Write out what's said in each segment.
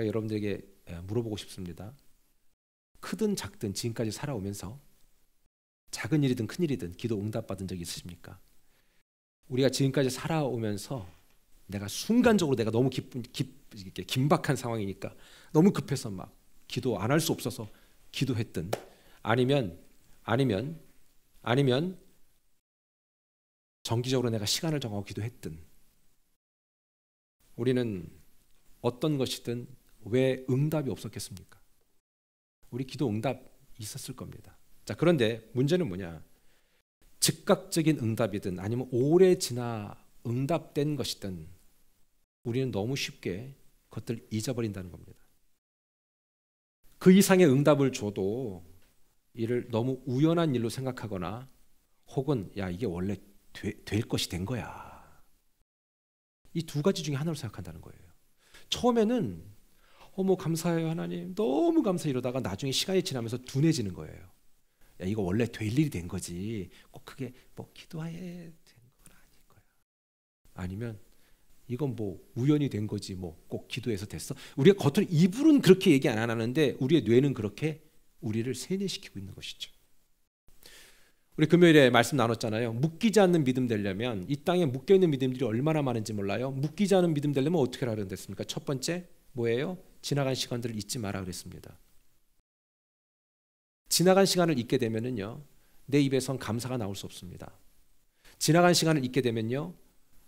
제가 여러분들에게 물어보고 싶습니다. 크든 작든 지금까지 살아오면서 작은 일이든 큰 일이든 기도 응답받은 적이 있으십니까? 우리가 지금까지 살아오면서 내가 순간적으로 내가 너무 긴박한 상황이니까 너무 급해서 막 기도 안 할 수 없어서 기도했든 아니면 정기적으로 내가 시간을 정하고 기도했든 우리는 어떤 것이든 왜 응답이 없었겠습니까? 우리 기도 응답 있었을 겁니다. 자, 그런데 문제는 뭐냐? 즉각적인 응답이든 아니면 오래 지나 응답된 것이든 우리는 너무 쉽게 그것들을 잊어버린다는 겁니다. 그 이상의 응답을 줘도 이를 너무 우연한 일로 생각하거나 혹은 야 이게 원래 될 것이 된 거야. 이 두 가지 중에 하나로 생각한다는 거예요. 처음에는 어머 감사해요 하나님 너무 감사해 이러다가 나중에 시간이 지나면서 둔해지는 거예요. 야 이거 원래 될 일이 된 거지 꼭 그게 뭐 기도하에 된 건 아닐 거야. 아니면 이건 뭐 우연히 된 거지 뭐 꼭 기도해서 됐어. 우리가 겉으로 입으로는 그렇게 얘기 안 하는데 우리의 뇌는 그렇게 우리를 세뇌시키고 있는 것이죠. 우리 금요일에 말씀 나눴잖아요. 묶이지 않는 믿음 되려면 이 땅에 묶여있는 믿음들이 얼마나 많은지 몰라요. 묶이지 않은 믿음 되려면 어떻게 하라 그랬습니까? 첫 번째 뭐예요? 지나간 시간들을 잊지 마라 그랬습니다. 지나간 시간을 잊게 되면은요 내 입에선 감사가 나올 수 없습니다. 지나간 시간을 잊게 되면요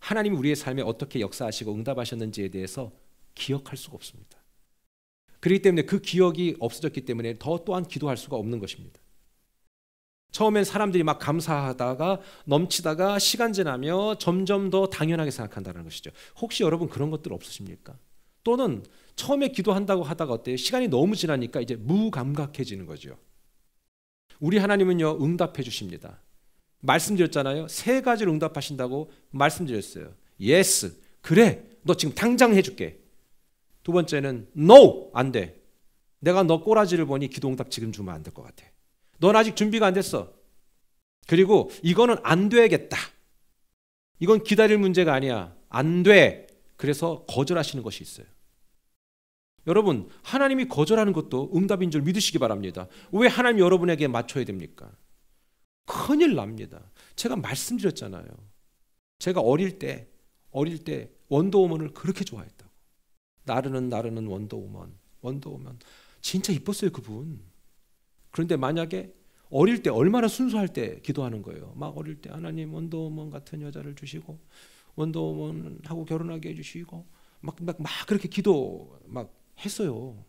하나님이 우리의 삶에 어떻게 역사하시고 응답하셨는지에 대해서 기억할 수가 없습니다. 그렇기 때문에 그 기억이 없어졌기 때문에 또한 기도할 수가 없는 것입니다. 처음엔 사람들이 막 감사하다가 넘치다가 시간 지나며 점점 더 당연하게 생각한다는 것이죠. 혹시 여러분 그런 것들 없으십니까? 또는 처음에 기도한다고 하다가 어때요? 시간이 너무 지나니까 이제 무감각해지는 거죠. 우리 하나님은요 응답해 주십니다. 말씀드렸잖아요. 세 가지로 응답하신다고 말씀드렸어요. Yes, 그래, 너 지금 당장 해줄게. 두 번째는 No, 안 돼. 내가 너 꼬라지를 보니 기도 응답 지금 주면 안 될 것 같아. 넌 아직 준비가 안 됐어. 그리고 이거는 안 되겠다. 이건 기다릴 문제가 아니야. 안 돼. 그래서 거절하시는 것이 있어요. 여러분 하나님이 거절하는 것도 응답인 줄 믿으시기 바랍니다. 왜 하나님 여러분에게 맞춰야 됩니까? 큰일 납니다. 제가 말씀드렸잖아요. 제가 어릴 때 원더우먼을 그렇게 좋아했다고. 나르는 원더우먼 진짜 이뻤어요 그분. 그런데 만약에 어릴 때 얼마나 순수할 때 기도하는 거예요. 막 어릴 때 하나님 원더우먼 같은 여자를 주시고 원더우먼하고 결혼하게 해주시고 막 그렇게 기도 막 했어요.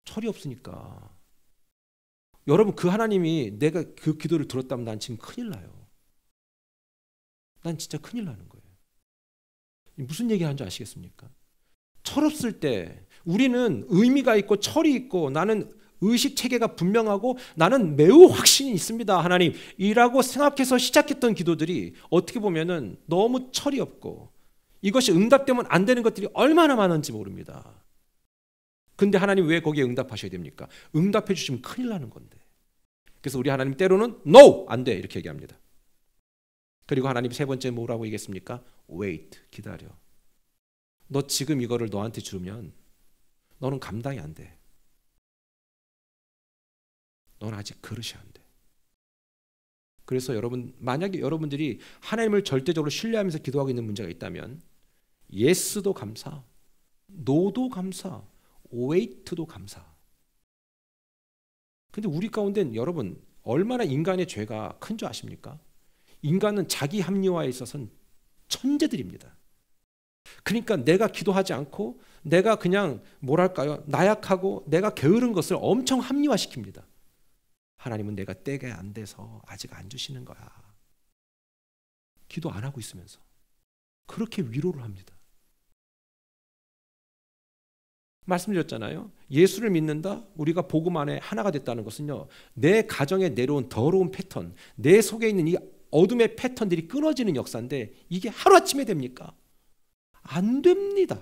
철이 없으니까. 여러분 그 하나님이 내가 그 기도를 들었다면 난 지금 큰일 나요. 난 진짜 큰일 나는 거예요. 무슨 얘기하는 줄 아시겠습니까? 철없을 때 우리는 의미가 있고 철이 있고 나는 의식 체계가 분명하고 나는 매우 확신이 있습니다. 하나님이라고 생각해서 시작했던 기도들이 어떻게 보면은 너무 철이 없고 이것이 응답되면 안 되는 것들이 얼마나 많은지 모릅니다. 근데 하나님 왜 거기에 응답하셔야 됩니까? 응답해 주시면 큰일 나는 건데. 그래서 우리 하나님 때로는 No! 안 돼! 이렇게 얘기합니다. 그리고 하나님 세 번째 뭐라고 얘기했습니까? Wait, 기다려. 너 지금 이거를 너한테 주면 너는 감당이 안 돼. 넌 아직 그릇이 안 돼. 그래서 만약에 여러분들이 하나님을 절대적으로 신뢰하면서 기도하고 있는 문제가 있다면 Yes도 감사, No도 감사, Wait도 감사. 근데 우리 가운데는 여러분 얼마나 인간의 죄가 큰 줄 아십니까? 인간은 자기 합리화에 있어서는 천재들입니다. 그러니까 내가 기도하지 않고 내가 그냥 나약하고 내가 게으른 것을 엄청 합리화시킵니다. 하나님은 내가 때가 안 돼서 아직 안 주시는 거야. 기도 안 하고 있으면서 그렇게 위로를 합니다. 말씀드렸잖아요. 예수를 믿는다? 우리가 복음 안에 하나가 됐다는 것은요. 내 가정에 내려온 더러운 패턴, 내 속에 있는 이 어둠의 패턴들이 끊어지는 역사인데 이게 하루아침에 됩니까? 안 됩니다.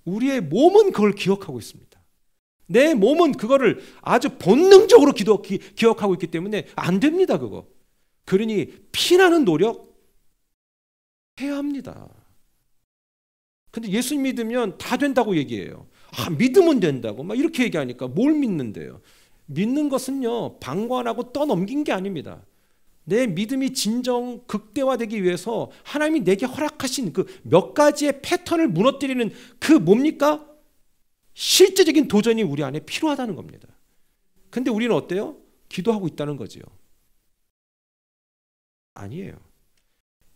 우리의 몸은 그걸 기억하고 있습니다. 내 몸은 그거를 아주 본능적으로 기억하고 있기 때문에 안 됩니다. 그거. 그러니 피나는 노력 해야 합니다. 근데 예수 믿으면 다 된다고 얘기해요. 믿으면 된다고 막 이렇게 얘기하니까 뭘 믿는데요? 믿는 것은요, 방관하고 떠넘긴 게 아닙니다. 내 믿음이 진정 극대화되기 위해서 하나님이 내게 허락하신 그 몇 가지의 패턴을 무너뜨리는 그 뭡니까? 실제적인 도전이 우리 안에 필요하다는 겁니다. 근데 우리는 어때요? 기도하고 있다는 거지요. 아니에요.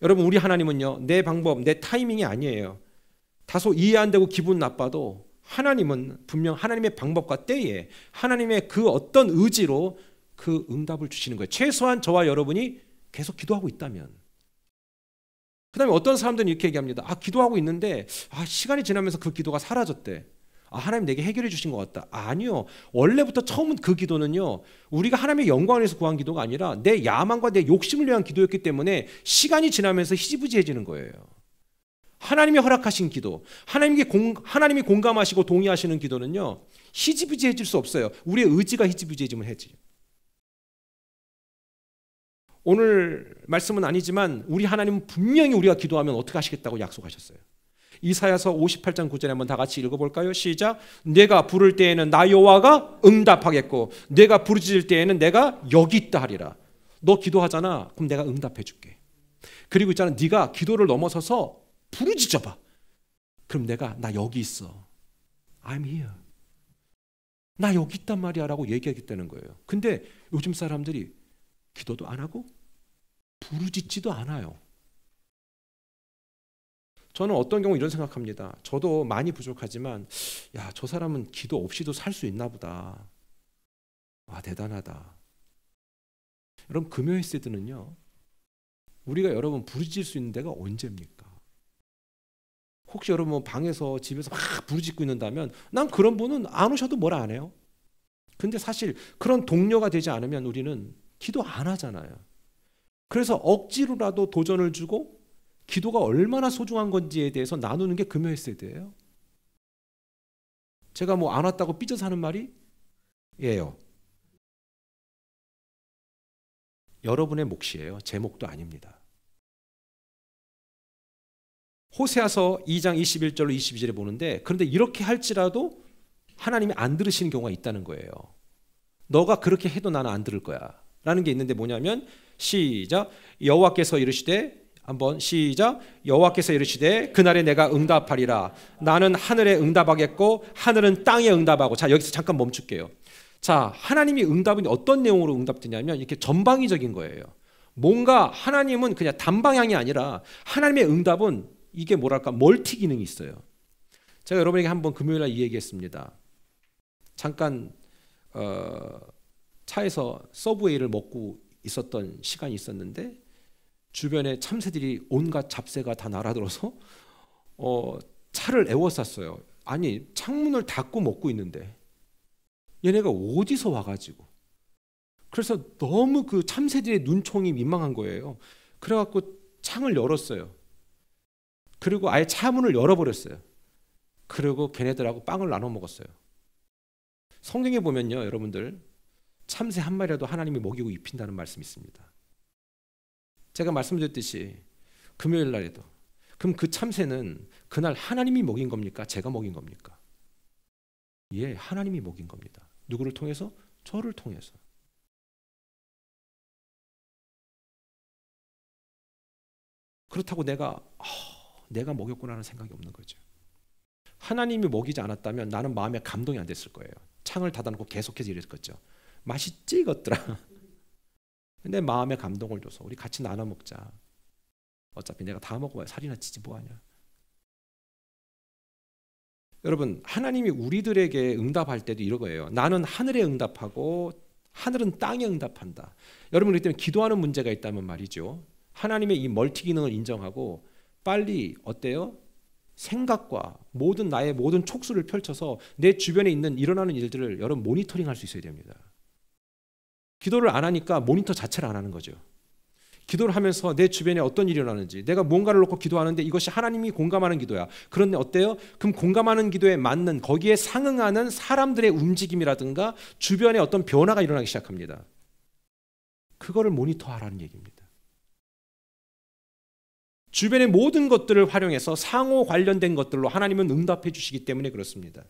여러분, 우리 하나님은요, 내 방법, 내 타이밍이 아니에요. 다소 이해 안 되고 기분 나빠도 하나님은 분명 하나님의 방법과 때에 하나님의 그 어떤 의지로 그 응답을 주시는 거예요. 최소한 저와 여러분이 계속 기도하고 있다면. 그 다음에 어떤 사람들은 이렇게 얘기합니다. 기도하고 있는데 시간이 지나면서 그 기도가 사라졌대. 하나님 내게 해결해 주신 것 같다. 아니요. 원래부터 처음 그 기도는요, 우리가 하나님의 영광을 위해서 구한 기도가 아니라 내 야망과 내 욕심을 위한 기도였기 때문에 시간이 지나면서 희지부지해지는 거예요. 하나님이 허락하신 기도, 하나님이 공감하시고 동의하시는 기도는요, 희지부지해질 수 없어요. 우리의 의지가 희지부지해지면 해지. 오늘 말씀은 아니지만 우리 하나님은 분명히 우리가 기도하면 어떻게 하시겠다고 약속하셨어요. 이사야서 58장 9절에 한번 다 같이 읽어볼까요? 시작. 내가 부를 때에는 나 여호와가 응답하겠고 내가 부르짖을 때에는 내가 여기 있다 하리라. 너 기도하잖아. 그럼 내가 응답해 줄게. 그리고 있잖아, 네가 기도를 넘어서서 부르짖어봐. 그럼 내가 나 여기 있어. I'm here. 나 여기 있단 말이야 라고 얘기하겠다는 거예요. 근데 요즘 사람들이 기도도 안 하고 부르짖지도 않아요. 저는 어떤 경우 이런 생각합니다. 저도 많이 부족하지만 저 사람은 기도 없이도 살 수 있나 보다. 와, 대단하다. 여러분, 금요일세드는요, 우리가 여러분 부르짖을 수 있는 데가 언제입니까? 혹시 여러분 방에서 집에서 막 부르짖고 있는다면 난 그런 분은 안 오셔도 뭐라 안 해요. 근데 사실 그런 동료가 되지 않으면 우리는 기도 안 하잖아요. 그래서 억지로라도 도전을 주고 기도가 얼마나 소중한 건지에 대해서 나누는 게 금요일 세대예요. 제가 뭐 안 왔다고 삐져서 하는 말이 예요. 여러분의 몫이에요. 제 몫도 아닙니다. 호세아서 2장 21절로 22절에 보는데, 그런데 이렇게 할지라도 하나님이 안 들으시는 경우가 있다는 거예요. 너가 그렇게 해도 나는 안 들을 거야 라는 게 있는데 뭐냐면, 시작. 여호와께서 이르시되, 한번 시작. 여호와께서 이르시되 그날에 내가 응답하리라. 나는 하늘에 응답하겠고 하늘은 땅에 응답하고. 자, 여기서 잠깐 멈출게요. 자, 하나님이 응답은 어떤 내용으로 응답되냐면 이렇게 전방위적인 거예요. 뭔가 하나님은 그냥 단방향이 아니라 하나님의 응답은 이게 뭐랄까 멀티 기능이 있어요. 제가 여러분에게 한번 금요일날 이 얘기했습니다. 잠깐 차에서 서브웨이를 먹고 있었던 시간이 있었는데 주변에 참새들이 온갖 잡새가 다 날아들어서 차를 에워쌌어요. 아니, 창문을 닫고 먹고 있는데 얘네가 어디서 와가지고. 그래서 너무 그 참새들의 눈총이 민망한 거예요. 그래갖고 창을 열었어요. 그리고 아예 차문을 열어버렸어요. 그리고 걔네들하고 빵을 나눠 먹었어요. 성경에 보면요, 여러분들, 참새 한 마리라도 하나님이 먹이고 입힌다는 말씀이 있습니다. 제가 말씀드렸듯이 금요일 날에도, 그럼 그 참새는 그날 하나님이 먹인 겁니까? 제가 먹인 겁니까? 예, 하나님이 먹인 겁니다. 누구를 통해서? 저를 통해서. 그렇다고 내가 먹였구나 하는 생각이 없는 거죠. 하나님이 먹이지 않았다면 나는 마음에 감동이 안 됐을 거예요. 창을 닫아놓고 계속해서 이랬겠죠. 맛있지 이것들아. 근데 마음에 감동을 줘서 우리 같이 나눠 먹자. 어차피 내가 다 먹어야 살이나 찌지 뭐하냐. 여러분, 하나님이 우리들에게 응답할 때도 이러거예요. 나는 하늘에 응답하고 하늘은 땅에 응답한다. 여러분, 그렇기 때문에 기도하는 문제가 있다면 말이죠, 하나님의 이 멀티 기능을 인정하고 빨리 어때요? 생각과 나의 모든 촉수를 펼쳐서 내 주변에 있는 일어나는 일들을 여러분 모니터링할 수 있어야 됩니다. 기도를 안 하니까 모니터 자체를 안 하는 거죠. 기도를 하면서 내 주변에 어떤 일이 일어나는지, 내가 뭔가를 놓고 기도하는데 이것이 하나님이 공감하는 기도야. 그런데 어때요? 그럼 공감하는 기도에 맞는, 거기에 상응하는 사람들의 움직임이라든가 주변에 어떤 변화가 일어나기 시작합니다. 그거를 모니터하라는 얘기입니다. 주변의 모든 것들을 활용해서 상호 관련된 것들로 하나님은 응답해 주시기 때문에 그렇습니다.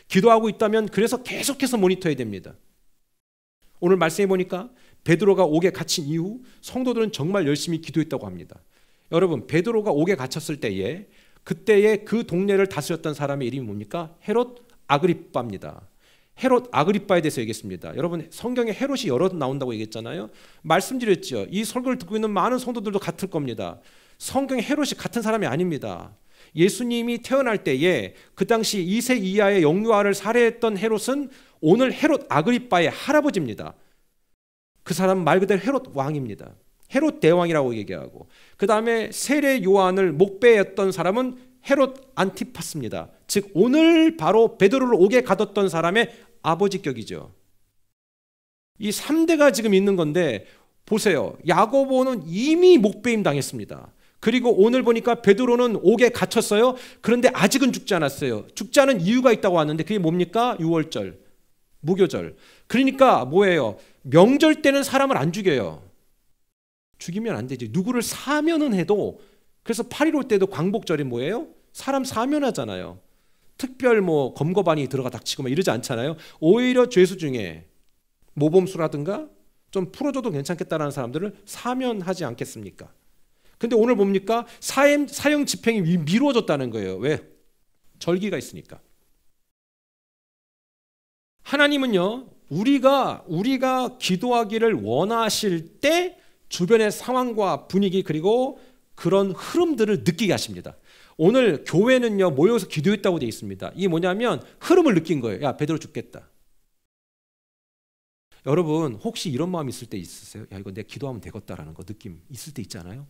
기도하고 있다면 그래서 계속해서 모니터해야 됩니다. 오늘 말씀해 보니까 베드로가 옥에 갇힌 이후 성도들은 정말 열심히 기도했다고 합니다. 여러분, 베드로가 옥에 갇혔을 때에 그때에 그 동네를 다스렸던 사람의 이름이 뭡니까? 헤롯 아그리빠입니다. 헤롯 아그리빠에 대해서 얘기했습니다. 여러분, 성경에 헤롯이 여러 나온다고 얘기했잖아요. 말씀드렸죠. 이 설교를 듣고 있는 많은 성도들도 같을 겁니다. 성경에 헤롯이 같은 사람이 아닙니다. 예수님이 태어날 때에 그 당시 2세 이하의 영유아를 살해했던 헤롯은 오늘 헤롯 아그리빠의 할아버지입니다. 그 사람은 말 그대로 헤롯 왕입니다. 헤롯 대왕이라고 얘기하고, 그 다음에 세례 요한을 목배했던 사람은 헤롯 안티파스입니다. 즉 오늘 바로 베드로를 옥에 가뒀던 사람의 아버지격이죠. 이 3대가 지금 있는 건데 보세요. 야고보는 이미 목배임 당했습니다. 그리고 오늘 보니까 베드로는 옥에 갇혔어요. 그런데 아직은 죽지 않았어요. 죽지 않은 이유가 있다고 하는데 그게 뭡니까? 유월절, 무교절. 그러니까 뭐예요? 명절 때는 사람을 안 죽여요. 죽이면 안 되지. 누구를 사면은 해도, 그래서 8.15 때도 광복절이 뭐예요? 사람 사면하잖아요. 특별 뭐 검거반이 들어가 닥치고 막 이러지 않잖아요. 오히려 죄수 중에 모범수라든가 좀 풀어줘도 괜찮겠다라는 사람들을 사면하지 않겠습니까? 근데 오늘 뭡니까? 사형 집행이 미뤄졌다는 거예요. 왜? 절기가 있으니까. 하나님은요, 우리가 기도하기를 원하실 때 주변의 상황과 분위기 그리고 그런 흐름들을 느끼게 하십니다. 오늘 교회는요, 모여서 기도했다고 되어 있습니다. 이게 뭐냐면 흐름을 느낀 거예요. 야, 베드로 죽겠다. 여러분, 혹시 이런 마음 있을 때 있으세요? 야, 이거 내가 기도하면 되겠다라는 거 느낌 있을 때 있잖아요.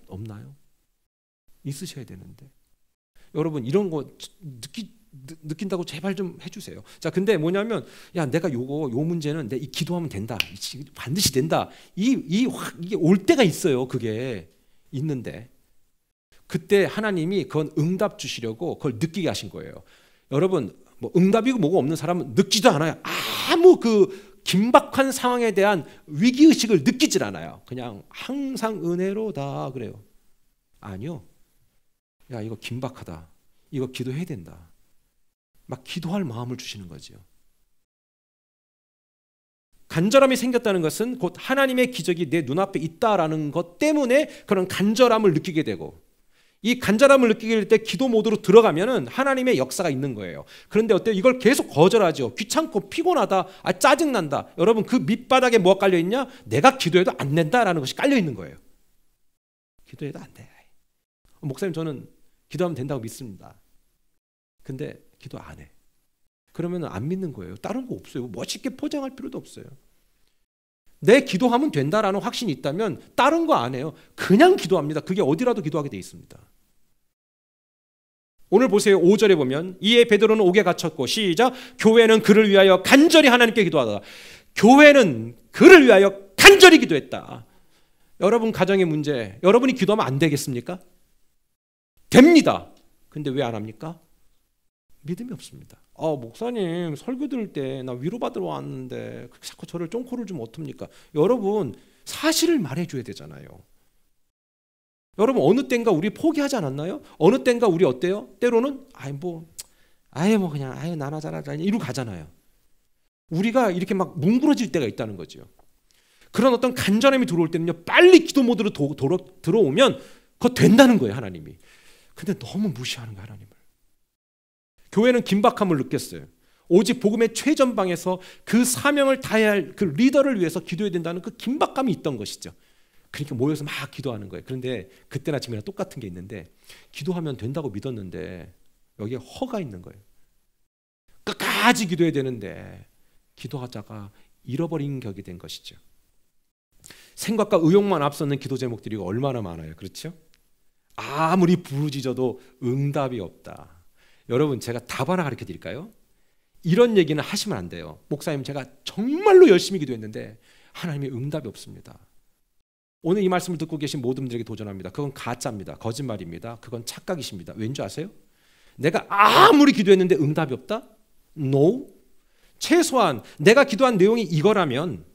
없나요? 있으셔야 되는데. 여러분, 이런 거 느낀다고 제발 좀 해주세요. 자, 근데 뭐냐면, 야, 내가 요 문제는 내 이 기도하면 된다. 반드시 된다. 이게 올 때가 있어요. 그게 있는데. 그때 하나님이 그건 응답 주시려고 그걸 느끼게 하신 거예요. 여러분, 뭐 응답이고 뭐고 없는 사람은 느끼지도 않아요. 아무 그 긴박한 상황에 대한 위기의식을 느끼질 않아요. 그냥 항상 은혜로다 그래요. 아니요. 야, 이거 긴박하다. 이거 기도해야 된다. 막 기도할 마음을 주시는 거죠. 간절함이 생겼다는 것은 곧 하나님의 기적이 내 눈앞에 있다라는 것 때문에 그런 간절함을 느끼게 되고, 이 간절함을 느끼게 될 때 기도 모드로 들어가면은 하나님의 역사가 있는 거예요. 그런데 어때요? 이걸 계속 거절하죠. 귀찮고 피곤하다, 짜증난다. 여러분, 그 밑바닥에 뭐가 깔려 있냐? 내가 기도해도 안 된다라는 것이 깔려 있는 거예요. 기도해도 안 돼. 목사님, 저는 기도하면 된다고 믿습니다. 근데 기도 안 해. 그러면 안 믿는 거예요. 다른 거 없어요. 멋있게 포장할 필요도 없어요. 내 기도하면 된다라는 확신이 있다면 다른 거 안 해요. 그냥 기도합니다. 그게 어디라도 기도하게 돼 있습니다. 오늘 보세요. 5절에 보면 이에 베드로는 옥에 갇혔고, 시작, 교회는 그를 위하여 간절히 하나님께 기도하다. 교회는 그를 위하여 간절히 기도했다. 여러분 가정의 문제, 여러분이 기도하면 안 되겠습니까? 됩니다. 근데 왜 안 합니까? 믿음이 없습니다. 목사님 설교 들을 때 나 위로받으러 왔는데 자꾸 저를 쫑코를 주면 어떡합니까? 여러분, 사실을 말해줘야 되잖아요. 여러분, 어느 땐가 우리 포기하지 않았나요? 어느 땐가 우리 어때요? 때로는 그냥 나나 잘하자 이러고 가잖아요. 우리가 이렇게 막 뭉그러질 때가 있다는 거죠. 그런 어떤 간절함이 들어올 때는요, 빨리 기도 모드로 들어오면 그거 된다는 거예요, 하나님이. 근데 너무 무시하는 거예요, 하나님을. 교회는 긴박함을 느꼈어요. 오직 복음의 최전방에서 그 사명을 다해야 할 그 리더를 위해서 기도해야 된다는 그 긴박감이 있던 것이죠. 그러니까 모여서 막 기도하는 거예요. 그런데 그때나 지금이나 똑같은 게 있는데, 기도하면 된다고 믿었는데 여기에 허가 있는 거예요. 끝까지 기도해야 되는데 기도하다가 잃어버린 격이 된 것이죠. 생각과 의욕만 앞서는 기도 제목들이 얼마나 많아요. 그렇죠? 아무리 부르짖어도 응답이 없다. 여러분, 제가 답 하나 가르쳐 드릴까요? 이런 얘기는 하시면 안 돼요. 목사님, 제가 정말로 열심히 기도했는데 하나님의 응답이 없습니다. 오늘 이 말씀을 듣고 계신 모든 분들에게 도전합니다. 그건 가짜입니다. 거짓말입니다. 그건 착각이십니다. 왠지 아세요? 내가 아무리 기도했는데 응답이 없다? No. 최소한 내가 기도한 내용이 이거라면,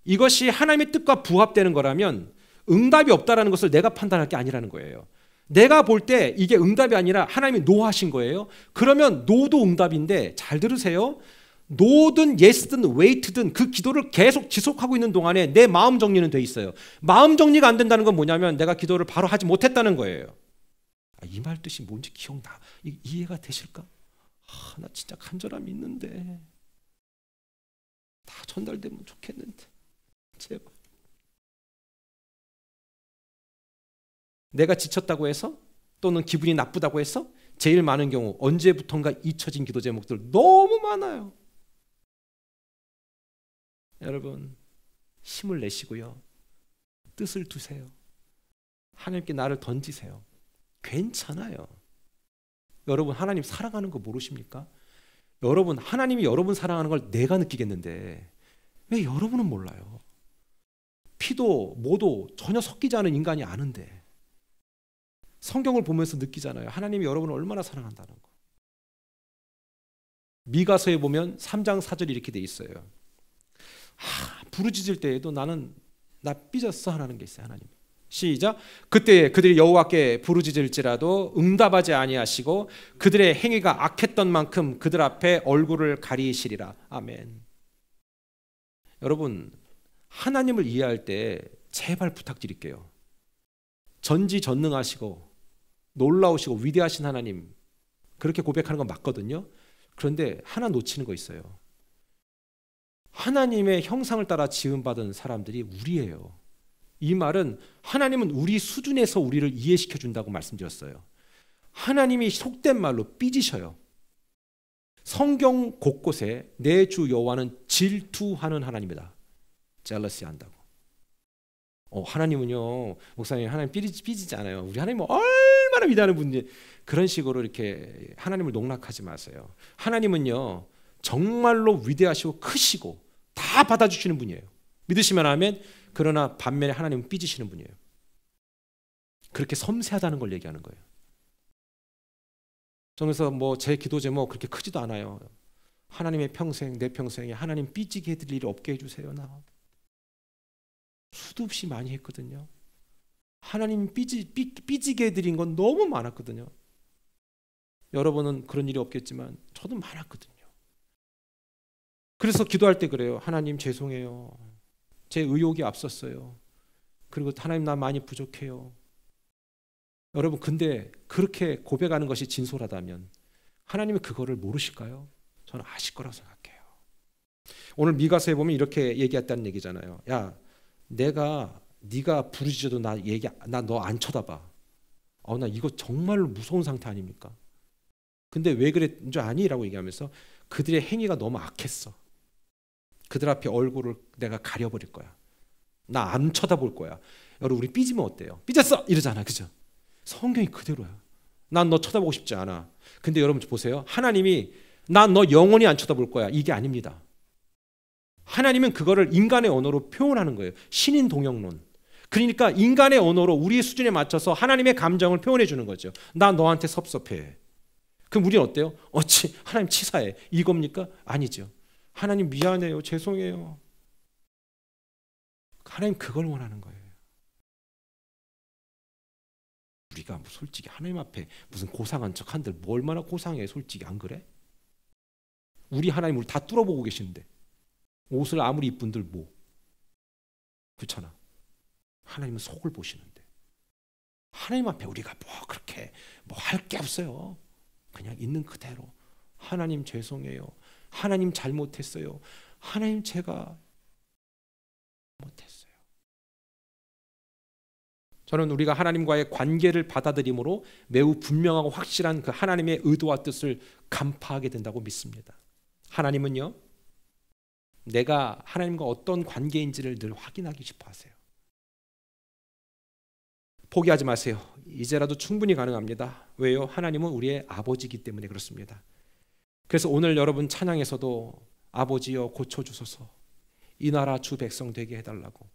이것이 하나님의 뜻과 부합되는 거라면 응답이 없다라는 것을 내가 판단할 게 아니라는 거예요. 내가 볼 때 이게 응답이 아니라 하나님이 노하신 거예요. 그러면 노도 응답인데 잘 들으세요. 노든 예스든 웨이트든 그 기도를 계속 지속하고 있는 동안에 내 마음 정리는 돼 있어요. 마음 정리가 안 된다는 건 뭐냐면 내가 기도를 바로 하지 못했다는 거예요. 이 말 뜻이 뭔지 기억나? 이해가 되실까? 나 진짜 간절함이 있는데 다 전달되면 좋겠는데 제발. 내가 지쳤다고 해서 또는 기분이 나쁘다고 해서 제일 많은 경우 언제부턴가 잊혀진 기도 제목들 너무 많아요. 여러분 힘을 내시고요. 뜻을 두세요. 하나님께 나를 던지세요. 괜찮아요. 여러분 하나님 사랑하는 거 모르십니까? 여러분 하나님이 여러분 사랑하는 걸 내가 느끼겠는데 왜 여러분은 몰라요? 피도 모도 전혀 섞이지 않은 인간이 아는데 성경을 보면서 느끼잖아요. 하나님이 여러분을 얼마나 사랑한다는 거. 미가서에 보면 3장 4절이 이렇게 돼 있어요. 부르짖을 때에도 나 삐졌어 하라는 게 있어요. 하나님. 시작. 그때 그들이 여호와께 부르짖을지라도 응답하지 아니하시고 그들의 행위가 악했던 만큼 그들 앞에 얼굴을 가리시리라. 아멘. 여러분 하나님을 이해할 때 제발 부탁드릴게요. 전지전능하시고 놀라우시고 위대하신 하나님 그렇게 고백하는 건 맞거든요. 그런데 하나 놓치는 거 있어요. 하나님의 형상을 따라 지음받은 사람들이 우리예요. 이 말은 하나님은 우리 수준에서 우리를 이해시켜 준다고 말씀드렸어요. 하나님이 속된 말로 삐지셔요. 성경 곳곳에 내 주 여호와는 질투하는 하나님이다. 젤러시 한다고. 하나님은요, 목사님 하나님 삐지지 않아요. 우리 하나님은 얼마나 위대한 분인지. 그런 식으로 이렇게 하나님을 농락하지 마세요. 하나님은요 정말로 위대하시고 크시고 다 받아주시는 분이에요. 믿으시면 아멘. 그러나 반면에 하나님은 삐지시는 분이에요. 그렇게 섬세하다는 걸 얘기하는 거예요. 그래서 제 기도 제목 그렇게 크지도 않아요. 하나님의 평생 내 평생에 하나님 삐지게 해드릴 일이 없게 해주세요. 나 수도 없이 많이 했거든요. 하나님 삐지게 해드린 건 너무 많았거든요. 여러분은 그런 일이 없겠지만 저도 많았거든요. 그래서 기도할 때 그래요. 하나님 죄송해요. 제 의욕이 앞섰어요. 그리고 하나님 나 많이 부족해요. 여러분 근데 그렇게 고백하는 것이 진솔하다면 하나님이 그거를 모르실까요? 저는 아실 거라고 생각해요. 오늘 미가서에 보면 이렇게 얘기했다는 얘기잖아요. 야, 네가 부르짖어도 나 너 안 쳐다봐. 나 이거 정말로 무서운 상태 아닙니까? 근데 왜 그랬는 줄 아니? 라고 얘기하면서 그들의 행위가 너무 악했어. 그들 앞에 얼굴을 내가 가려버릴 거야. 나 안 쳐다볼 거야. 여러분 우리 삐지면 어때요? 삐졌어! 이러잖아. 그죠? 성경이 그대로야. 난 너 쳐다보고 싶지 않아. 근데 여러분 보세요. 하나님이 난 너 영원히 안 쳐다볼 거야. 이게 아닙니다. 하나님은 그거를 인간의 언어로 표현하는 거예요. 신인 동역론. 그러니까 인간의 언어로 우리의 수준에 맞춰서 하나님의 감정을 표현해 주는 거죠. 나 너한테 섭섭해. 그럼 우리는 어때요? 하나님 치사해. 이겁니까? 아니죠. 하나님 미안해요. 죄송해요. 하나님 그걸 원하는 거예요. 우리가 솔직히 하나님 앞에 무슨 고상한 척 한들 뭐 얼마나 고상해. 솔직히 안 그래? 우리 하나님 우리 다 뚫어보고 계시는데 옷을 아무리 이쁜들 그렇잖아. 하나님은 속을 보시는데 하나님 앞에 우리가 그렇게 할 게 없어요. 그냥 있는 그대로 하나님 죄송해요. 하나님 잘못했어요. 하나님 제가 못했어요. 저는 우리가 하나님과의 관계를 받아들임으로 매우 분명하고 확실한 그 하나님의 의도와 뜻을 간파하게 된다고 믿습니다. 하나님은요, 내가 하나님과 어떤 관계인지를 늘 확인하기 싶어 하세요. 포기하지 마세요. 이제라도 충분히 가능합니다. 왜요? 하나님은 우리의 아버지이기 때문에 그렇습니다. 그래서 오늘 여러분 찬양에서도 아버지여 고쳐주소서, 이 나라 주 백성 되게 해달라고,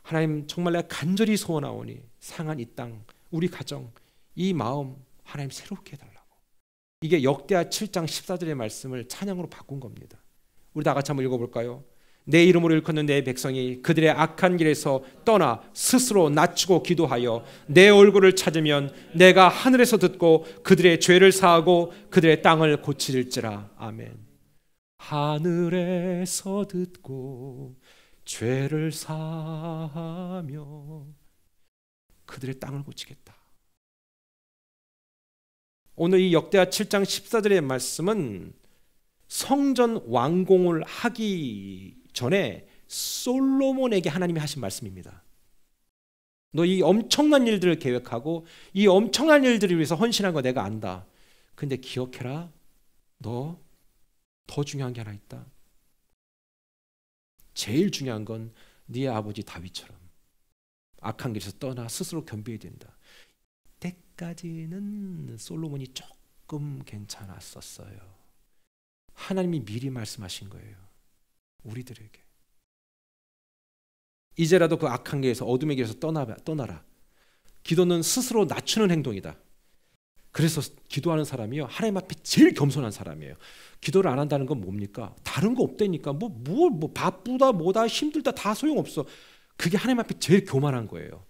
하나님 정말 내가 간절히 소원하오니 상한 이 땅, 우리 가정, 이 마음 하나님 새롭게 해달라고. 이게 역대하 7장 14절의 말씀을 찬양으로 바꾼 겁니다. 우리 다 같이 한번 읽어볼까요? 내 이름으로 일컫는 내 백성이 그들의 악한 길에서 떠나 스스로 낮추고 기도하여 내 얼굴을 찾으면 내가 하늘에서 듣고 그들의 죄를 사하고 그들의 땅을 고칠지라. 아멘. 하늘에서 듣고 죄를 사하며 그들의 땅을 고치겠다. 오늘 이 역대하 7장 14절의 말씀은 성전 완공을 하기 전에 솔로몬에게 하나님이 하신 말씀입니다. 너 이 엄청난 일들을 계획하고 이 엄청난 일들을 위해서 헌신한 거 내가 안다. 근데 기억해라. 너 더 중요한 게 하나 있다. 제일 중요한 건 네 아버지 다윗처럼 악한 길에서 떠나 스스로 겸비해야 된다. 때까지는 솔로몬이 조금 괜찮았었어요. 하나님이 미리 말씀하신 거예요. 우리들에게. 이제라도 그 악한 길에서 어둠의 길에서 떠나라. 기도는 스스로 낮추는 행동이다. 그래서 기도하는 사람이요, 하나님 앞에 제일 겸손한 사람이에요. 기도를 안 한다는 건 뭡니까? 다른 거 없다니까. 뭐 바쁘다 뭐다 힘들다 다 소용없어. 그게 하나님 앞에 제일 교만한 거예요.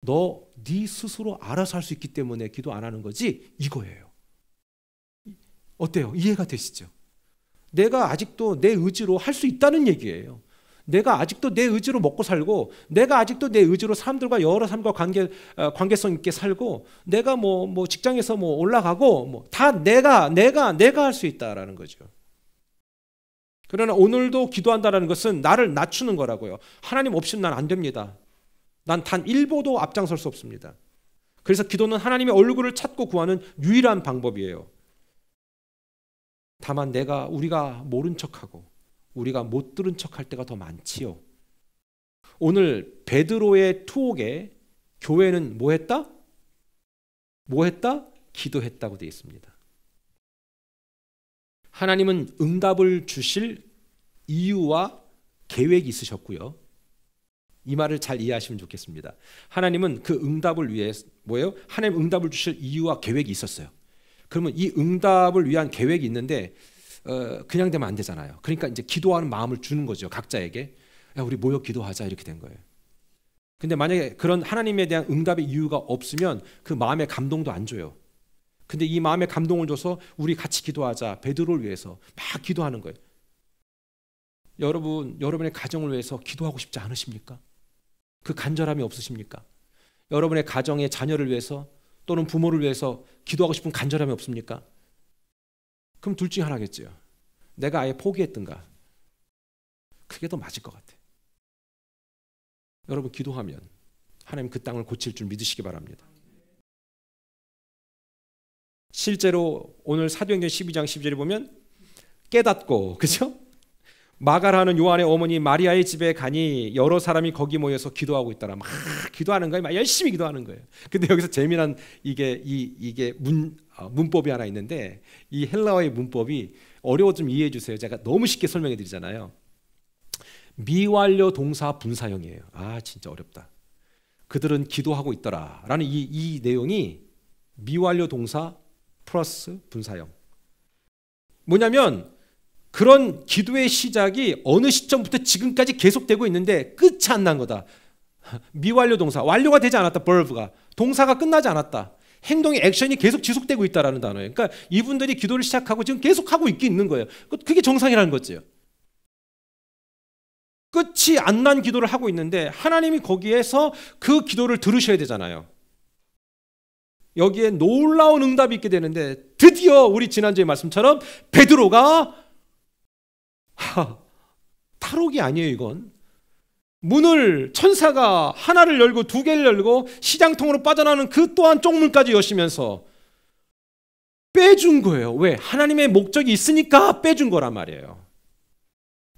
너 네 스스로 알아서 할 수 있기 때문에 기도 안 하는 거지, 이거예요. 어때요? 이해가 되시죠? 내가 아직도 내 의지로 할 수 있다는 얘기예요. 내가 아직도 내 의지로 먹고 살고, 내가 아직도 내 의지로 사람들과 여러 사람과 관계성 있게 살고, 내가 뭐 직장에서 뭐 올라가고, 다 내가 할 수 있다라는 거죠. 그러나 오늘도 기도한다라는 것은 나를 낮추는 거라고요. 하나님 없이는 난 안 됩니다. 난 단 1보도 앞장설 수 없습니다. 그래서 기도는 하나님의 얼굴을 찾고 구하는 유일한 방법이에요. 다만 우리가 모른 척하고 우리가 못 들은 척할 때가 더 많지요. 오늘 베드로의 투옥에 교회는 뭐 했다? 기도했다고 되어 있습니다. 하나님은 응답을 주실 이유와 계획이 있으셨고요. 이 말을 잘 이해하시면 좋겠습니다. 하나님은 그 응답을 위해 뭐예요? 하나님 응답을 주실 이유와 계획이 있었어요. 그러면 이 응답을 위한 계획이 있는데 그냥 되면 안 되잖아요. 그러니까 이제 기도하는 마음을 주는 거죠. 각자에게. 야, 우리 모여 기도하자, 이렇게 된 거예요. 근데 만약에 그런 하나님에 대한 응답의 이유가 없으면 그 마음의 감동도 안 줘요. 근데 이 마음의 감동을 줘서 우리 같이 기도하자, 베드로를 위해서 막 기도하는 거예요. 여러분의 가정을 위해서 기도하고 싶지 않으십니까? 그 간절함이 없으십니까? 여러분의 가정의 자녀를 위해서 또는 부모를 위해서 기도하고 싶은 간절함이 없습니까? 그럼 둘 중에 하나겠죠. 내가 아예 포기했든가. 그게 더 맞을 것 같아요. 여러분 기도하면 하나님 그 땅을 고칠 줄 믿으시기 바랍니다. 실제로 오늘 사도행전 12장 12절에 보면 깨닫고, 그렇죠? 마가라는 요한의 어머니 마리아의 집에 가니 여러 사람이 거기 모여서 기도하고 있더라. 막 기도하는 거예요. 막 열심히 기도하는 거예요. 근데 여기서 재미난 이게 문법이 하나 있는데, 이 헬라어의 문법이 어려워 좀 이해해 주세요. 제가 너무 쉽게 설명해 드리잖아요. 미완료 동사 분사형이에요. 아, 진짜 어렵다. 그들은 기도하고 있더라라는 이 내용이 미완료 동사 플러스 분사형. 뭐냐면 그런 기도의 시작이 어느 시점부터 지금까지 계속되고 있는데 끝이 안 난 거다. 미완료 동사, 완료가 되지 않았다. verve가, 동사가 끝나지 않았다. 행동의 액션이 계속 지속되고 있다라는 단어예요. 그러니까 이분들이 기도를 시작하고 지금 계속하고 있는 거예요. 그게 정상이라는 거죠. 끝이 안 난 기도를 하고 있는데 하나님이 거기에서 그 기도를 들으셔야 되잖아요. 여기에 놀라운 응답이 있게 되는데, 드디어 우리 지난주의 말씀처럼 베드로가 탈옥이 아니에요. 이건 문을 천사가 하나를 열고 두 개를 열고 시장통으로 빠져나오는 그 또한 쪽문까지 여시면서 빼준 거예요. 왜? 하나님의 목적이 있으니까 빼준 거란 말이에요.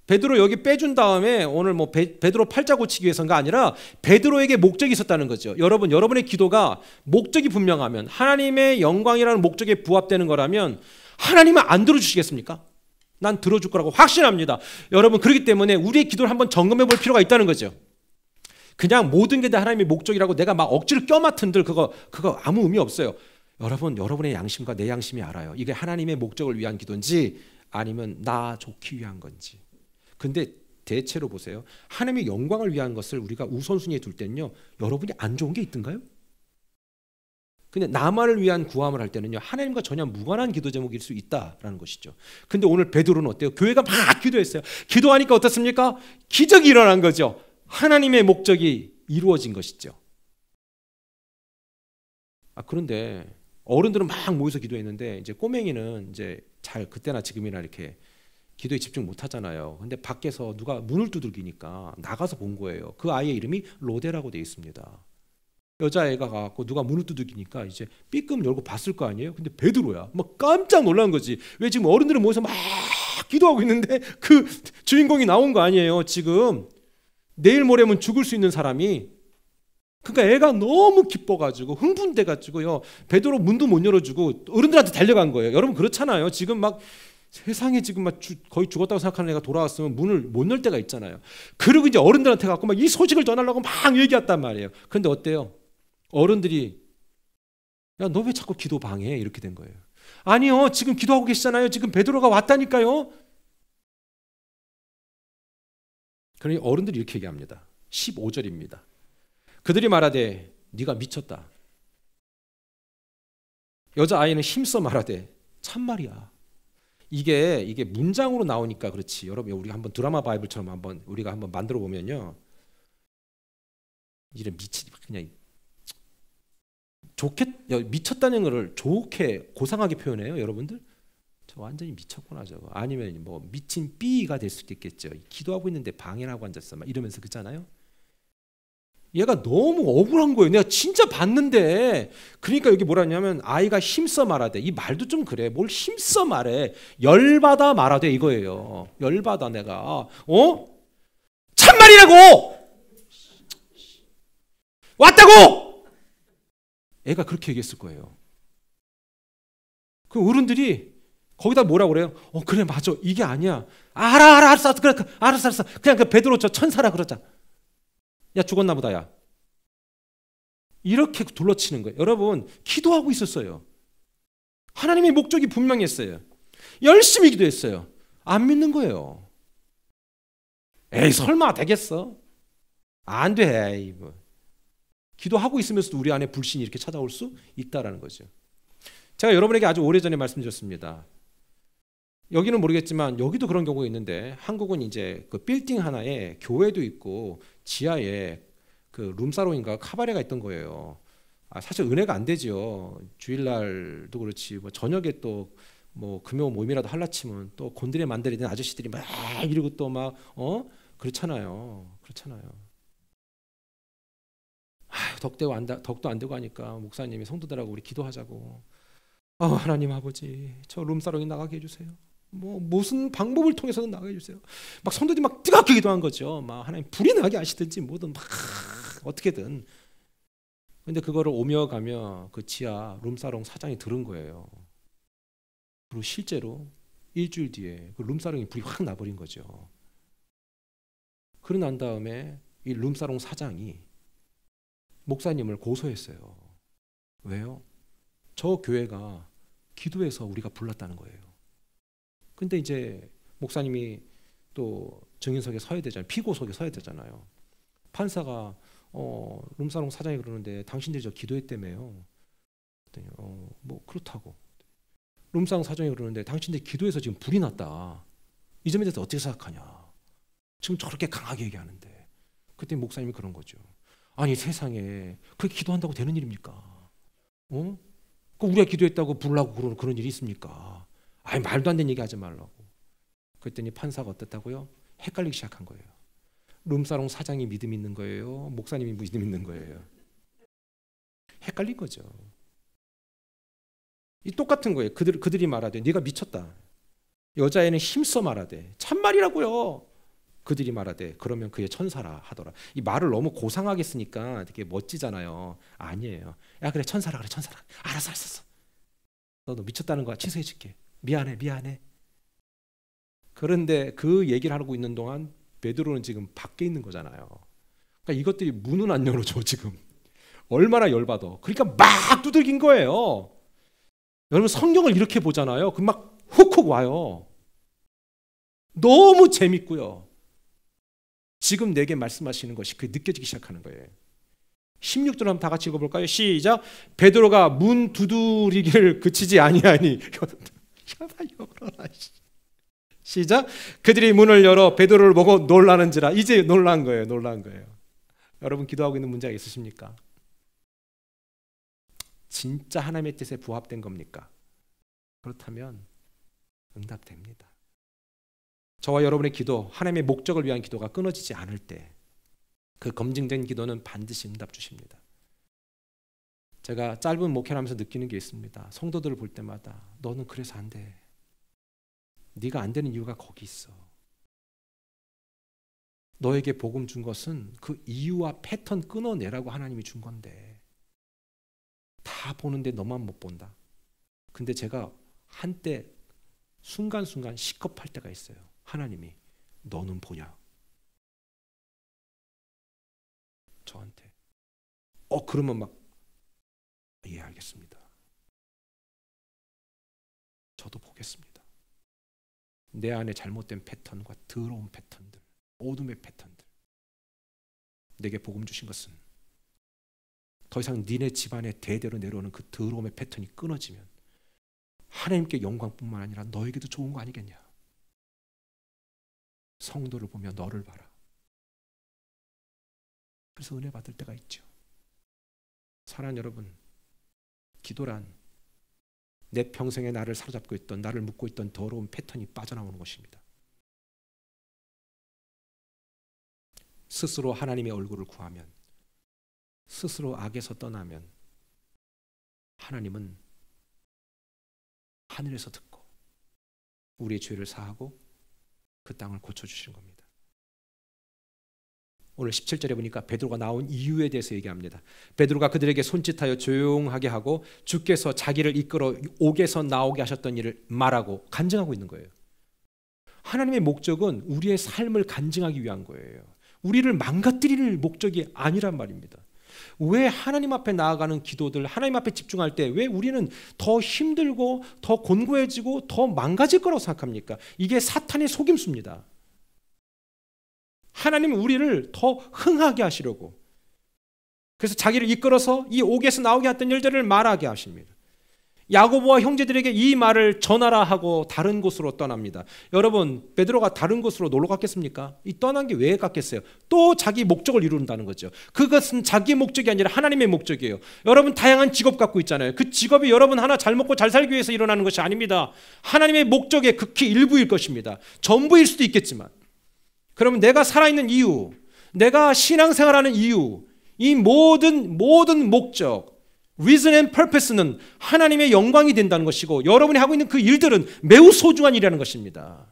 베드로 여기 빼준 다음에 오늘 뭐 베드로 팔자 고치기 위해서가 아니라 베드로에게 목적이 있었다는 거죠. 여러분의 기도가 목적이 분명하면, 하나님의 영광이라는 목적에 부합되는 거라면 하나님은 안 들어주시겠습니까? 난 들어줄 거라고 확신합니다. 여러분, 그렇기 때문에 우리의 기도를 한번 점검해 볼 필요가 있다는 거죠. 그냥 모든 게 다 하나님의 목적이라고 내가 막 억지로 껴맡은들 그거 아무 의미 없어요. 여러분의 양심과 내 양심이 알아요. 이게 하나님의 목적을 위한 기도인지 아니면 나 좋기 위한 건지. 근데 대체로 보세요. 하나님의 영광을 위한 것을 우리가 우선순위에 둘 때는요, 여러분이 안 좋은 게 있던가요? 근데 나만을 위한 구함을 할 때는요, 하나님과 전혀 무관한 기도 제목일 수 있다라는 것이죠. 근데 오늘 베드로는 어때요? 교회가 막 기도했어요. 기도하니까 어떻습니까? 기적이 일어난 거죠. 하나님의 목적이 이루어진 것이죠. 그런데 어른들은 막 모여서 기도했는데 이제 꼬맹이는 이제 잘 그때나 지금이나 이렇게 기도에 집중 못 하잖아요. 근데 밖에서 누가 문을 두들기니까 나가서 본 거예요. 그 아이의 이름이 로데라고 되어 있습니다. 여자애가 가고 누가 문을 두들기니까 이제 삐끔 열고 봤을 거 아니에요. 근데 베드로야. 막 깜짝 놀란 거지. 왜 지금 어른들은 모여서 막 기도하고 있는데 그 주인공이 나온 거 아니에요. 지금 내일 모레면 죽을 수 있는 사람이. 그러니까 애가 너무 기뻐가지고 흥분돼가지고요. 베드로 문도 못 열어주고 어른들한테 달려간 거예요. 여러분 그렇잖아요. 지금 막 세상에 지금 막 거의 죽었다고 생각하는 애가 돌아왔으면 문을 못 열 때가 있잖아요. 그리고 이제 어른들한테 갖고 막 이 소식을 전하려고 막 얘기했단 말이에요. 그런데 어때요? 어른들이 야, 너 왜 자꾸 기도 방해해? 이렇게 된 거예요. 아니요, 지금 기도하고 계시잖아요. 지금 베드로가 왔다니까요. 그러니 어른들이 이렇게 얘기합니다. 15절입니다. 그들이 말하되 네가 미쳤다. 여자아이는 힘써 말하되 참말이야. 이게 문장으로 나오니까 그렇지. 여러분 우리가 한번 드라마 바이블처럼 한번 우리가 한번 만들어 보면요. 이래 그냥 좋게 미쳤다는 것을 좋게 고상하게 표현해요, 여러분들. 저 완전히 미쳤구나 저거. 아니면 뭐 미친 B가 될 수도 있겠죠. 기도하고 있는데 방해하고 앉았어, 막 이러면서 그렇잖아요. 얘가 너무 억울한 거예요. 내가 진짜 봤는데. 그러니까 여기 뭐라 하냐면 아이가 힘써 말하되. 이 말도 좀 그래. 뭘 힘써 말해. 열받아 말하되 이거예요. 열받아 내가. 참말이라고. 왔다고. 애가 그렇게 얘기했을 거예요. 그 어른들이 거기다 뭐라고 그래요? 그래 맞아. 이게 아니야. 알았어. 그래 알았어. 그냥 그 베드로 저 천사라 그러자. 야 죽었나 보다 야. 이렇게 둘러치는 거예요. 여러분 기도하고 있었어요. 하나님의 목적이 분명했어요. 열심히 기도했어요. 안 믿는 거예요. 에이 설마 되겠어? 안 돼. 에이, 뭐. 기도하고 있으면서도 우리 안에 불신이 이렇게 찾아올 수 있다라는 거죠. 제가 여러분에게 아주 오래전에 말씀드렸습니다. 여기는 모르겠지만 여기도 그런 경우가 있는데 한국은 이제 그 빌딩 하나에 교회도 있고 지하에 그 룸사롱인가 카바레가 있던 거예요. 사실 은혜가 안 되죠. 주일날도 그렇지 뭐 저녁에 또 뭐 금요 모임이라도 할라치면 또 곤드레 만드레 된 아저씨들이 막 이러고 또 막 그렇잖아요. 덕도 안 되고 하니까 목사님이 성도들하고 우리 기도하자고. 하나님 아버지 저 룸사롱에 나가게 해주세요. 뭐 무슨 방법을 통해서든 나가게 해주세요. 막 성도들이 막 뜨겁게 기도한 거죠. 막 하나님 불이 나게 하시든지 뭐든 막 어떻게든. 근데 그거를 오며 가며 그 지하 룸사롱 사장이 들은 거예요. 그리고 실제로 일주일 뒤에 그 룸사롱에 불이 확 나버린 거죠. 그러고 난 다음에 이 룸사롱 사장이 목사님을 고소했어요. 왜요? 저 교회가 기도해서 우리가 불났다는 거예요. 근데 이제 목사님이 또 증인석에 서야 되잖아요. 피고석에 서야 되잖아요. 판사가 룸사롱 사장이 그러는데 당신들이 저 기도했다며요. 그랬더니 뭐 그렇다고. 룸사롱 사장이 그러는데 당신들이 기도해서 지금 불이 났다. 이 점에 대해서 어떻게 생각하냐. 지금 저렇게 강하게 얘기하는데. 그때 목사님이 그런 거죠. 아니 세상에 그렇게 기도한다고 되는 일입니까? 그 우리가 기도했다고 부르려고 그런 일이 있습니까? 아니 말도 안 되는 얘기 하지 말라고. 그랬더니 판사가 어떻다고요? 헷갈리기 시작한 거예요. 룸사롱 사장이 믿음 있는 거예요? 목사님이 믿음 있는 거예요? 헷갈린 거죠. 이 똑같은 거예요. 그들이 말하되 네가 미쳤다. 여자애는 힘써 말하되 참말이라고요. 그들이 말하되 그러면 그의 천사라 하더라. 이 말을 너무 고상하게 쓰니까 되게 멋지잖아요. 아니에요. 야 그래 천사라 그래 천사라. 알았어. 너 미쳤다는 거야. 취소해 줄게. 미안해. 그런데 그 얘기를 하고 있는 동안 베드로는 지금 밖에 있는 거잖아요. 그러니까 이것들이 문은 안 열어줘 지금. 얼마나 열받아. 그러니까 막 두들긴 거예요. 여러분 성경을 이렇게 보잖아요. 그 막 훅훅 와요. 너무 재밌고요. 지금 내게 말씀하시는 것이 그게 느껴지기 시작하는 거예요. 16절 한번 다 같이 읽어볼까요? 시작. 베드로가 문 두드리기를 그치지 아니하니. 시작. 그들이 문을 열어 베드로를 보고 놀라는지라. 이제 놀란 거예요. 놀란 거예요. 여러분 기도하고 있는 문제가 있으십니까? 진짜 하나님의 뜻에 부합된 겁니까? 그렇다면 응답됩니다. 저와 여러분의 기도, 하나님의 목적을 위한 기도가 끊어지지 않을 때 그 검증된 기도는 반드시 응답 주십니다. 제가 짧은 목회를 하면서 느끼는 게 있습니다. 성도들을 볼 때마다 너는 그래서 안 돼. 네가 안 되는 이유가 거기 있어. 너에게 복음 준 것은 그 이유와 패턴 끊어내라고 하나님이 준 건데 다 보는데 너만 못 본다. 근데 제가 한때 순간순간 시겁할 때가 있어요. 하나님이 너는 보냐? 저한테. 그러면 막 예, 알겠습니다. 저도 보겠습니다. 내 안에 잘못된 패턴과 더러운 패턴들, 어둠의 패턴들. 내게 복음 주신 것은 더 이상 니네 집안에 대대로 내려오는 그 더러움의 패턴이 끊어지면 하나님께 영광뿐만 아니라 너에게도 좋은 거 아니겠냐. 성도를 보며 너를 봐라. 그래서 은혜 받을 때가 있죠. 사랑하는 여러분, 기도란 내 평생에 나를 사로잡고 있던, 나를 묶고 있던 더러운 패턴이 빠져나오는 것입니다. 스스로 하나님의 얼굴을 구하면, 스스로 악에서 떠나면 하나님은 하늘에서 듣고 우리의 죄를 사하고 그 땅을 고쳐주시는 겁니다. 오늘 17절에 보니까 베드로가 나온 이유에 대해서 얘기합니다. 베드로가 그들에게 손짓하여 조용하게 하고 주께서 자기를 이끌어 옥에서 나오게 하셨던 일을 말하고 간증하고 있는 거예요. 하나님의 목적은 우리의 삶을 간증하기 위한 거예요. 우리를 망가뜨릴 목적이 아니란 말입니다. 왜 하나님 앞에 나아가는 기도들, 하나님 앞에 집중할 때 왜 우리는 더 힘들고 더 곤고해지고 더 망가질 거라고 생각합니까? 이게 사탄의 속임수입니다. 하나님은 우리를 더 흥하게 하시려고, 그래서 자기를 이끌어서 이 옥에서 나오게 했던 일들을 말하게 하십니다. 야고보와 형제들에게 이 말을 전하라 하고 다른 곳으로 떠납니다. 여러분, 베드로가 다른 곳으로 놀러 갔겠습니까? 이 떠난 게 왜 갔겠어요? 또 자기 목적을 이룬다는 거죠. 그것은 자기 목적이 아니라 하나님의 목적이에요. 여러분 다양한 직업 갖고 있잖아요. 그 직업이 여러분 하나 잘 먹고 잘 살기 위해서 일어나는 것이 아닙니다. 하나님의 목적의 극히 일부일 것입니다. 전부일 수도 있겠지만, 그러면 내가 살아있는 이유, 내가 신앙생활하는 이유, 이 모든 목적, reason and purpose는 하나님의 영광이 된다는 것이고, 여러분이 하고 있는 그 일들은 매우 소중한 일이라는 것입니다.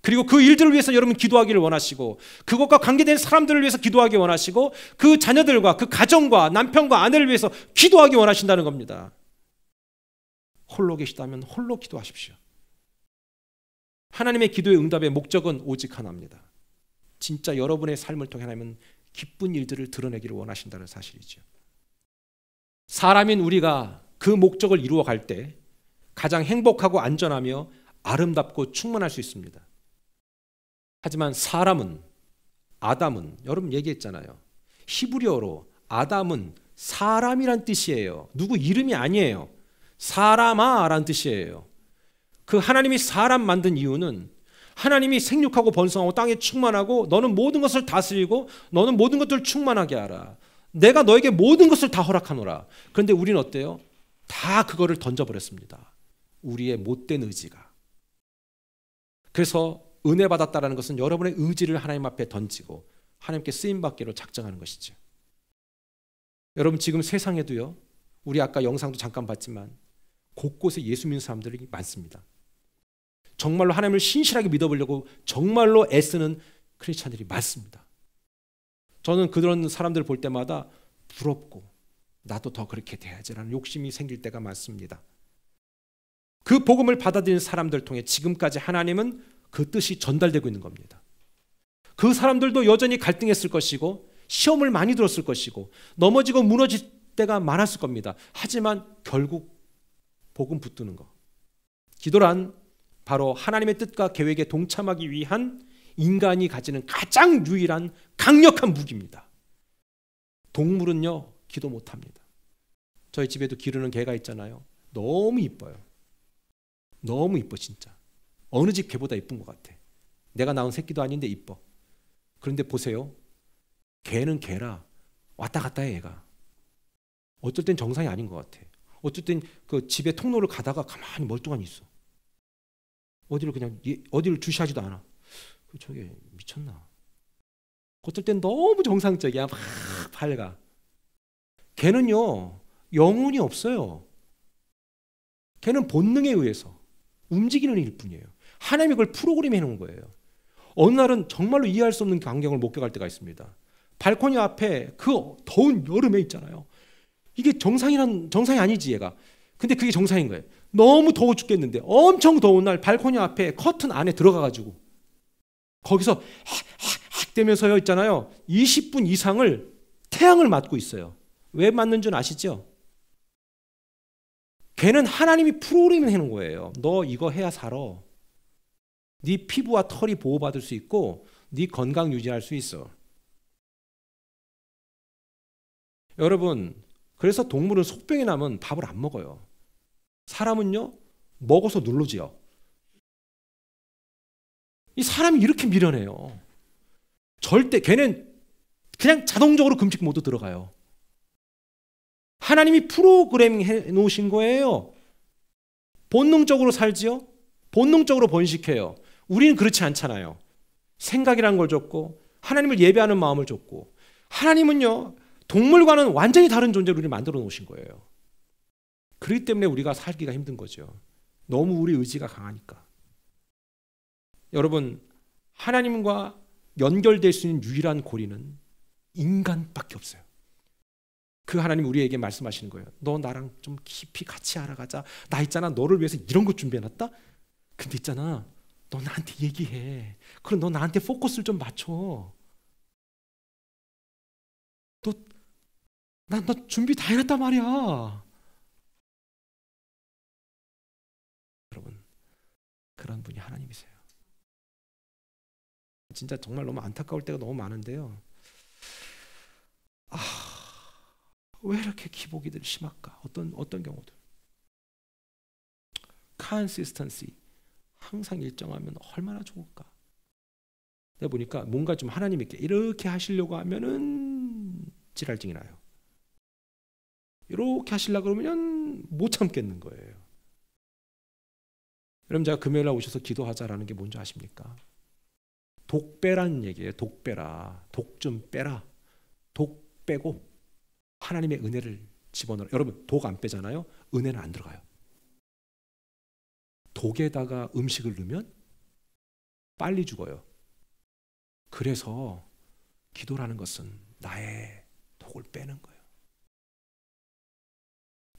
그리고 그 일들을 위해서 여러분 기도하기를 원하시고, 그것과 관계된 사람들을 위해서 기도하기 원하시고, 그 자녀들과 그 가정과 남편과 아내를 위해서 기도하기 원하신다는 겁니다. 홀로 계시다면 홀로 기도하십시오. 하나님의 기도의 응답의 목적은 오직 하나입니다. 진짜 여러분의 삶을 통해 하나님은 기쁜 일들을 드러내기를 원하신다는 사실이죠. 사람인 우리가 그 목적을 이루어갈 때 가장 행복하고 안전하며 아름답고 충만할 수 있습니다. 하지만 아담은 여러분 얘기했잖아요. 히브리어로 아담은 사람이란 뜻이에요. 누구 이름이 아니에요. 사람아라는 뜻이에요. 그 하나님이 사람 만든 이유는 하나님이 생육하고 번성하고 땅에 충만하고 너는 모든 것을 다스리고 너는 모든 것들을 충만하게 하라. 내가 너에게 모든 것을 다 허락하노라. 그런데 우리는 어때요? 다 그거를 던져버렸습니다. 우리의 못된 의지가. 그래서 은혜 받았다라는 것은 여러분의 의지를 하나님 앞에 던지고 하나님께 쓰임받기로 작정하는 것이죠. 여러분 지금 세상에도요, 우리 아까 영상도 잠깐 봤지만 곳곳에 예수 믿는 사람들이 많습니다. 정말로 하나님을 신실하게 믿어보려고 정말로 애쓰는 크리스찬들이 많습니다. 저는 그런 사람들을 볼 때마다 부럽고 나도 더 그렇게 돼야지라는 욕심이 생길 때가 많습니다. 그 복음을 받아들이는 사람들 통해 지금까지 하나님은 그 뜻이 전달되고 있는 겁니다. 그 사람들도 여전히 갈등했을 것이고 시험을 많이 들었을 것이고 넘어지고 무너질 때가 많았을 겁니다. 하지만 결국 복음 붙드는 거, 기도란 바로 하나님의 뜻과 계획에 동참하기 위한 인간이 가지는 가장 유일한 강력한 무기입니다. 동물은요, 기도 못합니다. 저희 집에도 기르는 개가 있잖아요. 너무 이뻐요. 너무 이뻐 진짜. 어느 집 개보다 이쁜 것 같아. 내가 낳은 새끼도 아닌데 이뻐. 그런데 보세요. 개는 개라 왔다 갔다 해 얘가. 어쩔 땐 정상이 아닌 것 같아. 어쩔 땐 그 집에 통로를 가다가 가만히 멀뚱하니 있어. 어디를 주시하지도 않아. 저게 미쳤나. 어쩔 땐 너무 정상적이야. 막 밝아. 개는요 영혼이 없어요. 걔는 본능에 의해서 움직이는 일 뿐이에요. 하나님이 그걸 프로그램해 놓은 거예요. 어느 날은 정말로 이해할 수 없는 광경을 목격할 때가 있습니다. 발코니 앞에 그 더운 여름에 있잖아요. 이게 정상이 아니지 얘가. 근데 그게 정상인 거예요. 너무 더워 죽겠는데 엄청 더운 날 발코니 앞에 커튼 안에 들어가가지고 거기서 헥 되면서요 있잖아요. 20분 이상을 태양을 맞고 있어요. 왜 맞는 줄 아시죠? 걔는 하나님이 프로그램을 해놓은 거예요. 너 이거 해야 살아. 네 피부와 털이 보호받을 수 있고 네 건강 유지할 수 있어. 여러분, 그래서 동물은 속병이 나면 밥을 안 먹어요. 사람은요 먹어서 누르지요. 이 사람이 이렇게 미련해요. 절대 걔는 그냥 자동적으로 금식 모드 들어가요. 하나님이 프로그래밍 해 놓으신 거예요. 본능적으로 살지요. 본능적으로 번식해요. 우리는 그렇지 않잖아요. 생각이라는 걸 줬고 하나님을 예배하는 마음을 줬고 하나님은요 동물과는 완전히 다른 존재로 우리를 만들어 놓으신 거예요. 그렇기 때문에 우리가 살기가 힘든 거죠. 너무 우리 의지가 강하니까. 여러분, 하나님과 연결될 수 있는 유일한 고리는 인간밖에 없어요. 그 하나님 우리에게 말씀하시는 거예요. 너 나랑 좀 깊이 같이 알아가자. 나 있잖아 너를 위해서 이런 거 준비해놨다. 근데 있잖아 너 나한테 얘기해. 그럼 너 나한테 포커스를 좀 맞춰. 너 준비 다 해놨단 말이야. 여러분, 그런 분이 하나님이세요. 진짜 정말 너무 안타까울 때가 너무 많은데요. 왜 이렇게 기복이들 심할까? 어떤 경우들? consistency, 항상 일정하면 얼마나 좋을까? 내가 보니까 뭔가 좀 하나님께 이렇게 하시려고 하면은 지랄증이 나요. 이렇게 하시려고 그러면 못 참겠는 거예요. 여러분, 제가 금요일 날 오셔서 기도하자라는 게 뭔지 아십니까? 독 빼라는 얘기예요. 독 빼라. 독 좀 빼라. 독 빼고 하나님의 은혜를 집어넣어라. 여러분, 독 안 빼잖아요. 은혜는 안 들어가요. 독에다가 음식을 넣으면 빨리 죽어요. 그래서 기도라는 것은 나의 독을 빼는 거예요.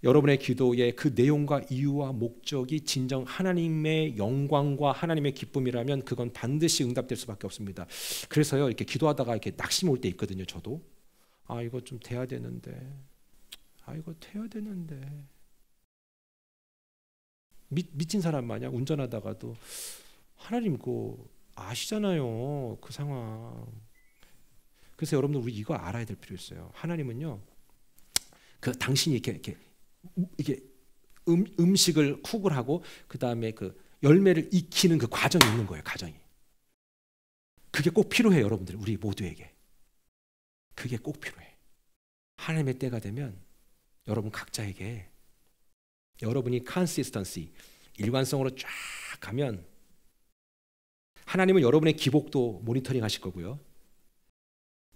여러분의 기도의 그 내용과 이유와 목적이 진정 하나님의 영광과 하나님의 기쁨이라면 그건 반드시 응답될 수밖에 없습니다. 그래서요, 이렇게 기도하다가 이렇게 낙심 올 때 있거든요. 저도 이거 좀 돼야 되는데, 이거 돼야 되는데. 미친 사람 마냥 운전하다가도 하나님 그거 아시잖아요, 그 상황. 그래서 여러분들 우리 이거 알아야 될 필요 있어요. 하나님은요, 그 당신이 이렇게 음식을 쿡을 하고 그 다음에 그 열매를 익히는 그 과정이 있는 거예요. 과정이. 그게 꼭 필요해요, 여러분들. 우리 모두에게. 그게 꼭 필요해. 하나님의 때가 되면 여러분 각자에게 여러분이 consistency, 일관성으로 쫙 가면 하나님은 여러분의 기복도 모니터링 하실 거고요.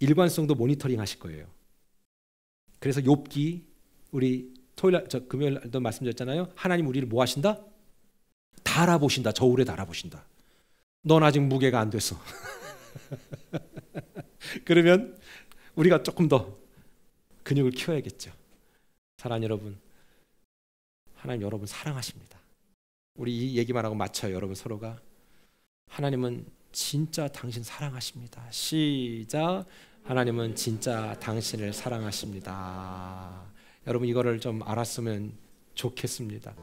일관성도 모니터링 하실 거예요. 그래서 욥기 우리 금요일도 말씀드렸잖아요. 하나님 우리를 뭐 하신다? 달아보신다. 저울에 달아보신다. 넌 아직 무게가 안 됐어. 그러면 우리가 조금 더 근육을 키워야겠죠. 사랑하는 여러분, 하나님 여러분 사랑하십니다. 우리 이 얘기만 하고 마쳐요. 여러분 서로가. 하나님은 진짜 당신 사랑하십니다. 시작. 하나님은 진짜 당신을 사랑하십니다. 여러분 이거를 좀 알았으면 좋겠습니다.